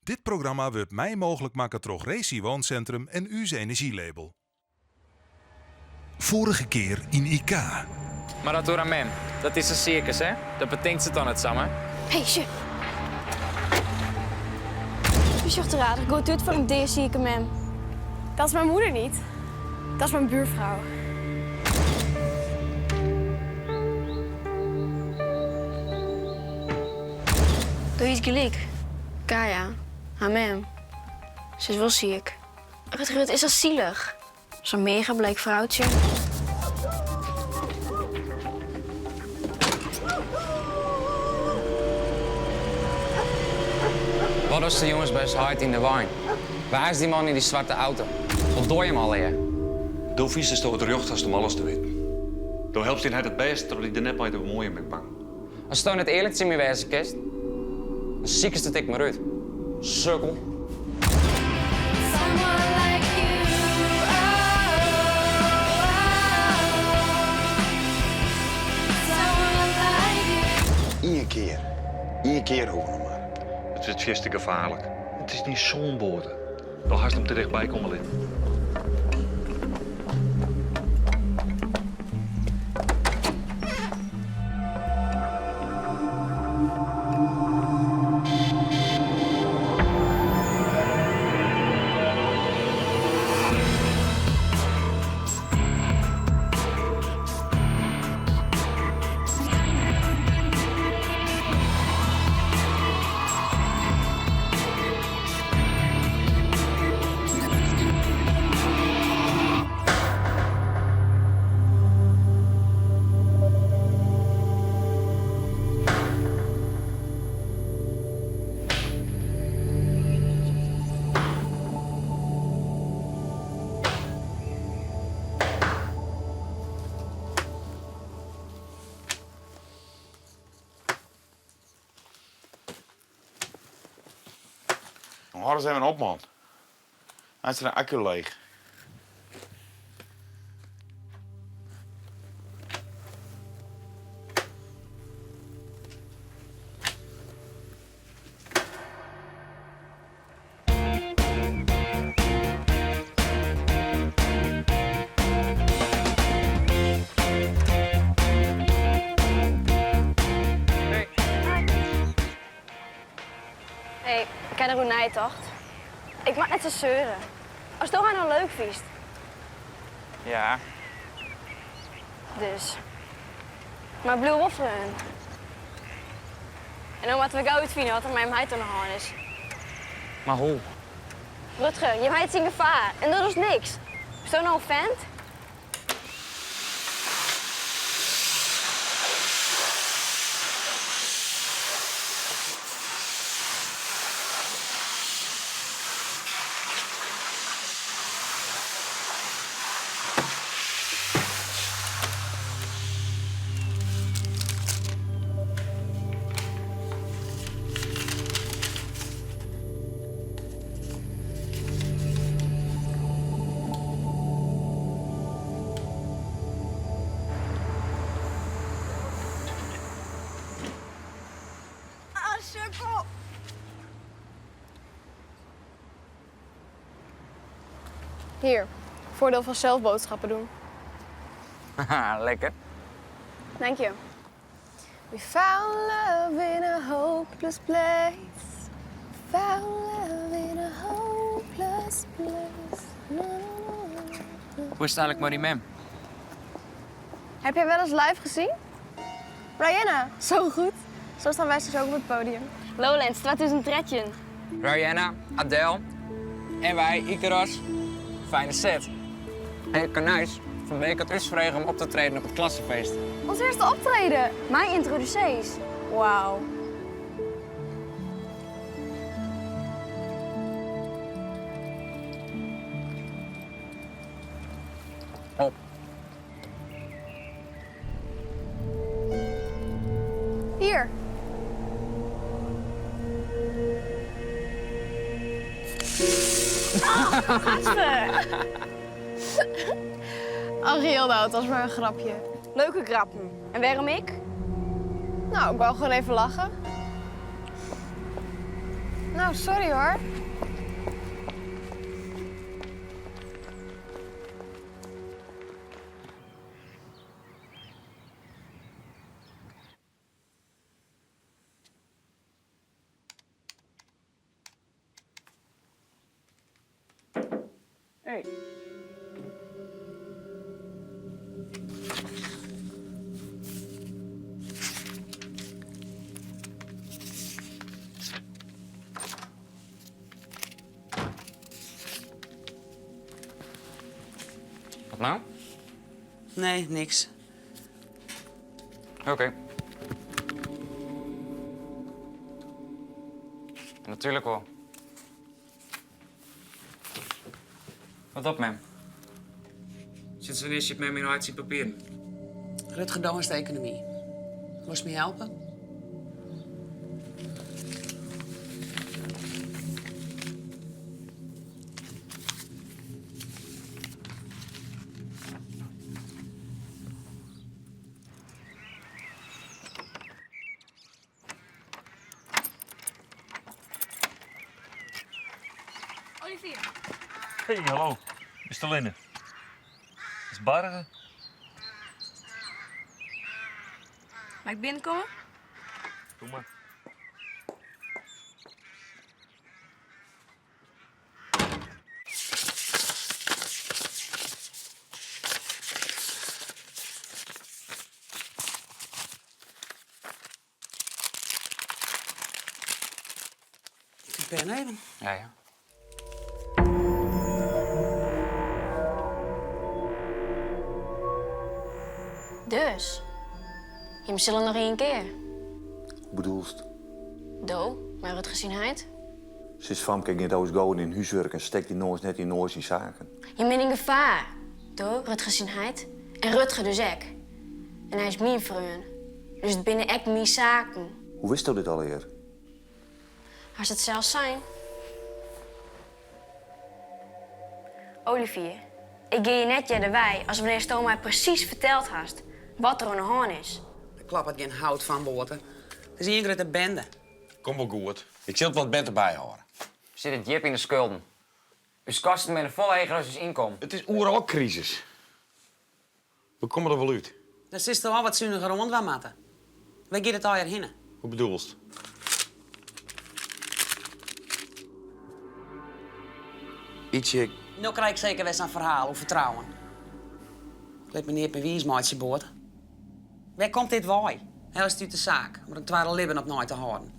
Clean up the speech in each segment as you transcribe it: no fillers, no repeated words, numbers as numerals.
Dit programma wordt mij mogelijk maken door Racing Wooncentrum en U's Energielabel. Vorige keer in IK. Maar dat door aan mem. Dat is een circus, hè? Dat betekent ze dan het samen. Hé, je. Je zegt raar, ik ga dit voor een deerzieke mem. Dat is mijn moeder niet. Dat is mijn buurvrouw. Doe je het gelijk? Kaya, haar mem. Ze is wel ziek. Het is al zielig. Zo'n mega bleek vrouwtje. Wat is de jongens bij hard in de wijn? Waar is die man in die zwarte auto? Wat doe je hem al, hè? Doe vies is door het jocht om alles te weten. Door helpt hij het best, door die er net bij te bemoeien met bang. Als je het eerlijk te me wezen kist, dan ziek is het ik maar uit. Sukkel. Eén keer hoeven we maar. Het is vast te gevaarlijk. Het is niet zo'n boten. Dan haast hem te dichtbij komen in. Hadden ze even op, man. Hij is er een accu leeg. Hé, ik ken de Roenij toch? Ik mag net zo zeuren. Als het toch nou leuk viest. Ja. Dus. Maar blauw woffelen. En dan moeten we gauw uitvinden wat er met mij toch nog aan is. Maar hoe? Rutger, je hebt in gevaar. En dat is niks. Is dat nou een vent? Hier, voordeel van zelf boodschappen doen. Haha, lekker. Dank je. We found love in a hopeless place. Found love in a hopeless place. Hoe is het eigenlijk met die mem? Heb jij wel eens live gezien? Rihanna, zo goed. Zo staan wij straks ook op het podium. Lowlands 2013. Rihanna, Adele en wij, Icarus. Fijne set. En Carnijs, van week had vregen om op te treden op het klassenfeest. Ons eerste optreden. Mij introducees. Wauw. Op. Hier. Ariel, het was maar een grapje. Leuke grappen. En waarom ik? Nou, ik wou gewoon even lachen. Nou, sorry hoor. Hey. Wat nou? Nee, niks. Oké. Natuurlijk wel. Wat op, ma'am? Sinds wanneer zit ma'am in uitzien papieren? Rutger Douwens de economie. Lust me helpen? Olivier. Hey, hallo. Is het Linne? Is Bargen? Mag ik binnenkomen? Doe maar. Ik ben even. Ja, ja. Dus, je zullen nog één keer. Hoe bedoelst? Do, maar het gezienheid. Sinds van kijk niet eens gewoon in huiswerk en steekt die nooit net in nooit in zaken. Je bent in gevaar. Do, het gezienheid. En Rutger dus ook. En hij is mijn vriend. Dus het binnen echt mijn zaken. Hoe wist u dit alweer? Als het zelfs zijn. Olivier, ik geef je net jij erbij als wanneer Sto mij precies verteld had wat er aan de hand is. Er klappert geen hout van boten. Het is een grote bende. Kom wel goed. Ik zal het wat beter bijhouden. Zit het jip in de schulden. Uw kasten met een volle eigen als inkomen. Het is overal crisis. We komen er wel uit. Dat is toch al wat zuiniger rond van matten. Wij gaan het al hierheen. Hoe bedoelst? Ietsje. Nu krijg ik zeker wel een verhaal over vertrouwen. Ik let me niet op een wiesmaatje boord. Waar komt dit waai? Heel is het uit de zaak, om een twaalf libben op nooit te houden.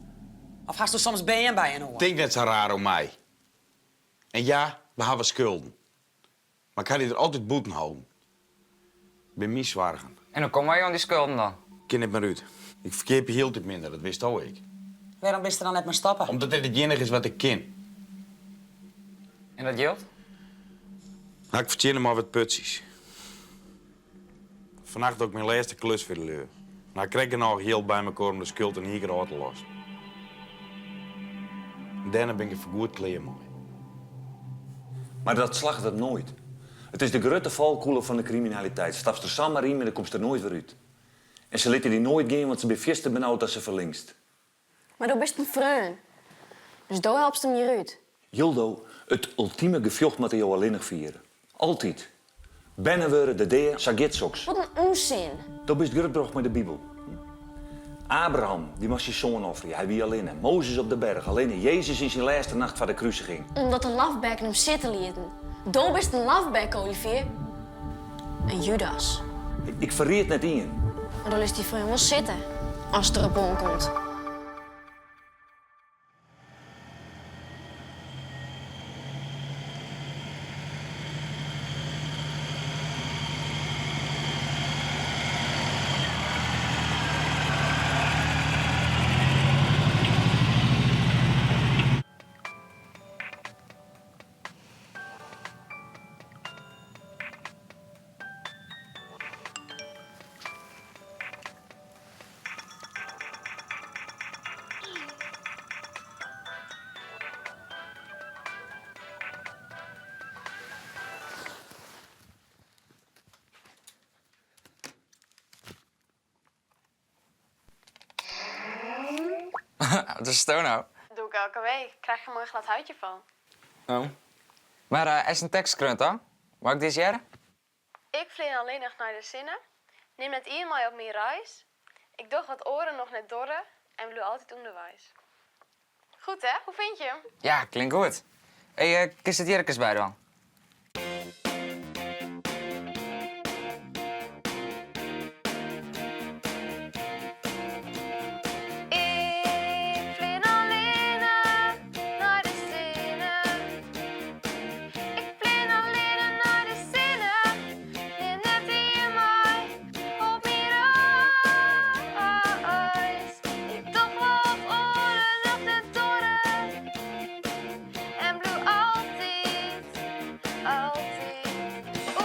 Of hast u soms bij een hoor? Denk net zo raar om mij. En ja, we hebben schulden. Maar ik ga die er altijd boeten houden. Ik ben miswaardig. En dan komen wij aan die schulden dan. Ik ken het maar uit. Ik verkeer je heel te minder, dat wist ook ik. Waarom wist je dan net maar stappen? Omdat dit het enige is wat ik ken. En dat geldt? Nou, ik vertel maar wat putsies. Vannacht ook mijn laatste klus voor de leur. Nou, ik kreeg er nog heel bij elkaar om de schuld en hier uit te lossen. En daarna ben ik er voorgoed klaar mee. Maar dat slacht het nooit. Het is de grote valkuil van de criminaliteit. Stap er samen in en dan komt er nooit weer uit. En ze lieten die nooit gaan, want ze beviesten benauwd als ze verlinkst. Maar du bist een vriend. Dus do helpt hem je uit. Jildo, het ultieme gevocht met jou alleen vieren. Altijd. Bennen we de deer, sagitsoks. Wat een onzin. Dat is het groot met de Bijbel. Abraham, die was je zoon offeren. Hij wie alleen. Mozes op de berg. Alleen Jezus in zijn laatste nacht van de crucifixion. Omdat de lafbek hem zitten lieten. Do bist een lafbek, Olivier. En Judas. Ik verreed net in. Maar dan is die vriend wel zitten. Als het er op komt. Wat is het nou? Doe ik elke week. Krijg je een mooi glad huidje van. Oh. Maar is een tekstkrant dan? Mag ik dit jaren? Ik vlieg alleen nog naar de zinnen. Neem net eenmaal op mijn reis. Ik doch wat oren nog net dorren en bloe altijd onderwijs. Goed hè? Hoe vind je hem? Ja, klinkt goed. Hé, kies het hier eens bij dan? Ik vlieg alleen naar de zinnen. Ik vlieg alleen naar de zinnen. Neem net eenmaal op mijn reis. Ik doch wat oren nog net dorren en bloe altijd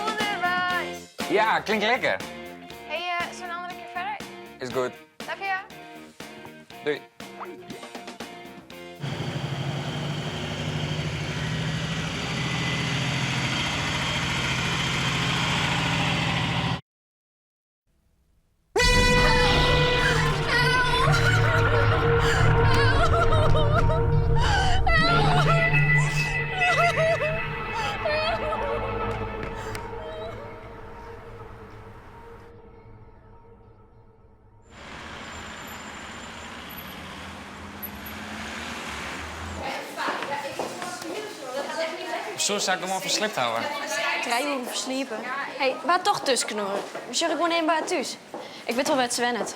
onderwijs. Ja, klinkt lekker. Hey, zullen we een andere keer verder? Is goed. Love je? Doei. Zo zou ik hem al verslipt houden. Krijg je hem versliepen. Hé, waar toch tussen knorren? Misschien ik gewoon even bij thuis. Ik weet wel wat Sven het.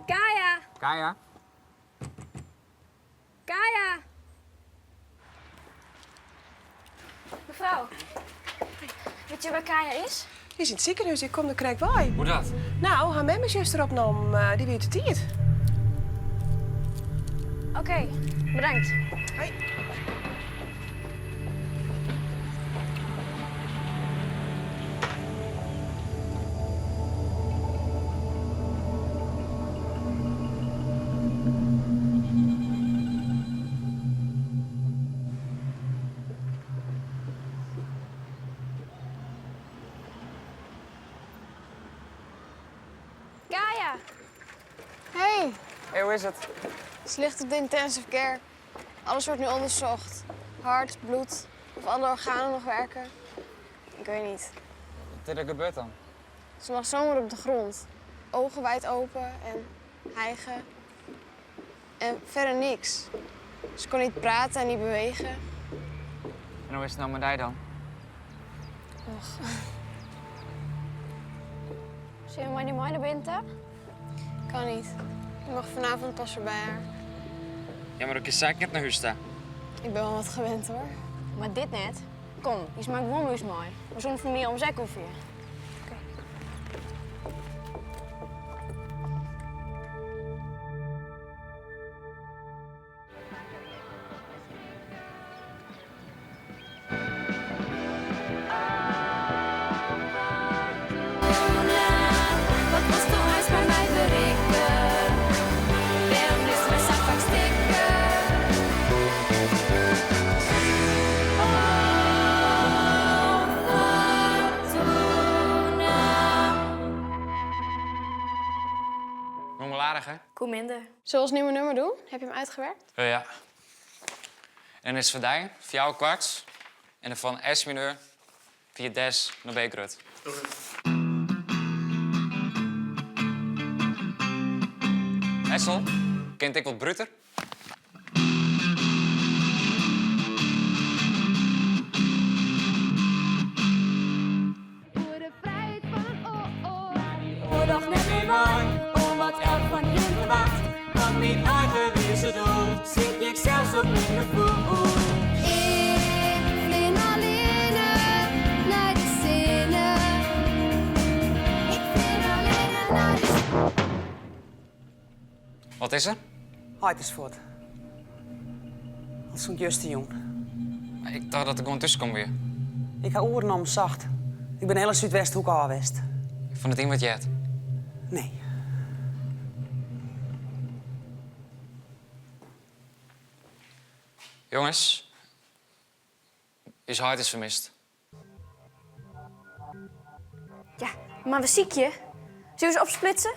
Kaya! Kaya? Kaya! Mevrouw, weet je waar Kaya is? Die is in het ziekenhuis, ik kom de krijg bij. Hoe dat? Nou, haar mem is juist erop genomen, die weet het niet. Oké, bedankt. Hoi. Kaya! Hey, Hé, hoe is het? ze ligt op de intensive care. Alles wordt nu onderzocht. Hart, bloed, of alle organen nog werken. Ik weet niet. Wat is er gebeurd dan? Ze lag zomaar op de grond. Ogen wijd open en hijgen. En verder niks. Ze kon niet praten en niet bewegen. En hoe is het nou met jij dan? Och, Zie je mij niet mooi naar binnen? kan niet. Ik mag vanavond pas weer bij haar. Ja, maar ik is zeker net naar huis staan. Ik ben wel wat gewend hoor. Maar dit net. Kom, je smaakt gewoon eens mooi. We zullen familie om zek hoeven. Wat was toch eens bij mij verrikken? Waarom is mijn zak vaak stikken? Nog wel aardig, hè? Kom minder. Zullen we ons nieuwe nummer doen? Heb je hem uitgewerkt? Ja. En is voor jou 4 kwarts. En dan van S mineur, 4 des, naar B grut. Essel, kent ik wat bruter? Voor de vrijheid van een oorlog net meer mooi. Om wat elk van hen verwacht. Van mijn eigen wezen doel. Zit ik zelfs op mijn gevoel. Ik vlieg alleen naar de zinnen. Ik vlieg alleen naar de Wat is er? Hij is voort. Dat is zo'n juiste jong. Ik dacht dat ik gewoon tussen kon weer. Ik ga oren om zacht. Ik ben hele Zuidwesthoek al geweest. Van het ding wat je hebt. Nee. Jongens, je hart is vermist. Ja, maar we ziek je. Zullen we ze opsplitsen?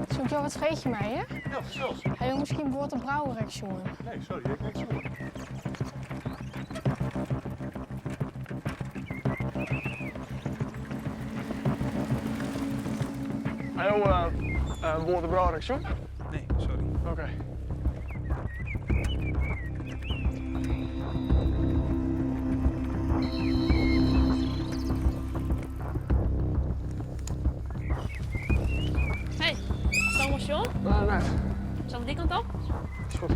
Zoek jou wat scheet je mij, hè? Ja, zelfs. Hij wil misschien woord een brouwerek jongen. Nee, sorry, ik niks doen. Hallo, woord een brouwerek, jongen? Nee, sorry. Oké. Hé, Thomas John? Nee. Zal we die kant op? Is goed.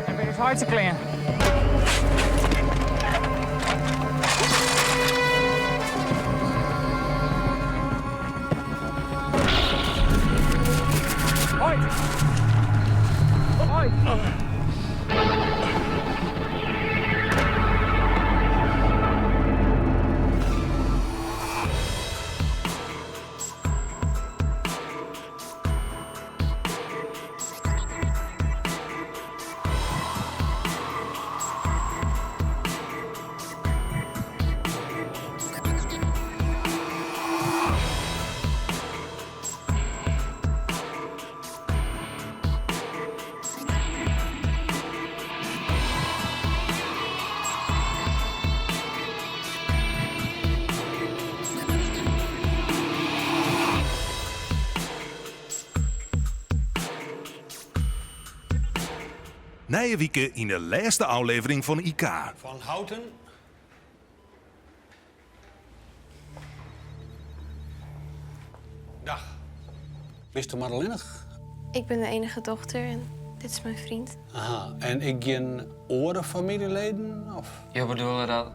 Heb je het hard te klein? Nijewieke in de laatste aflevering van IK. Van Houten. Dag. Bist u Madelinnig? Ik ben de enige dochter en dit is mijn vriend. Aha, en ik geen andere familieleden? Of? Je bedoelde dat...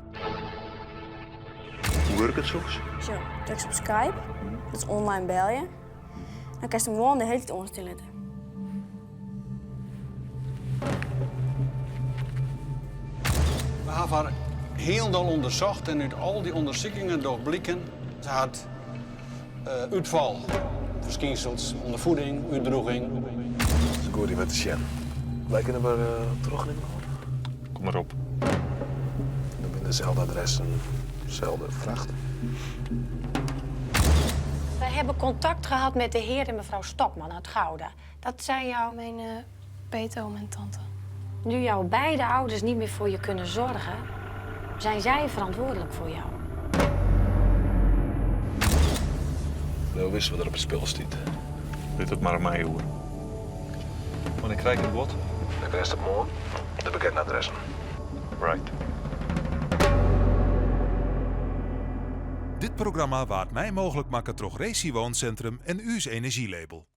Hoe werkt het soms? Zo, drugs op Skype. Dat is online bellen. Dan kan je hem gewoon de hele tijd onderstellen. We hebben haar heel dal onderzocht en uit al die onderzoekingen doorblikken. Ze had uitval, verschijnsels, ondervoeding, uitdroeging. Het is goed met de Sjen. Wij kunnen maar terugnemen. Kom maar op. Dan ben dezelfde adres en dezelfde vracht. Wij hebben contact gehad met de heer en mevrouw Stokman uit Gouda. Dat zijn jouw... Mijn peetoom en tante. Nu jouw beide ouders niet meer voor je kunnen zorgen, zijn zij verantwoordelijk voor jou. Nou wisten we er op het spel staat. Dit het maar aan mij hoor. Wanneer krijg ik het bot? De beste morgen, de bekende adressen. Right. Dit programma waard mij mogelijk maken door Racing Wooncentrum en U's Energielabel.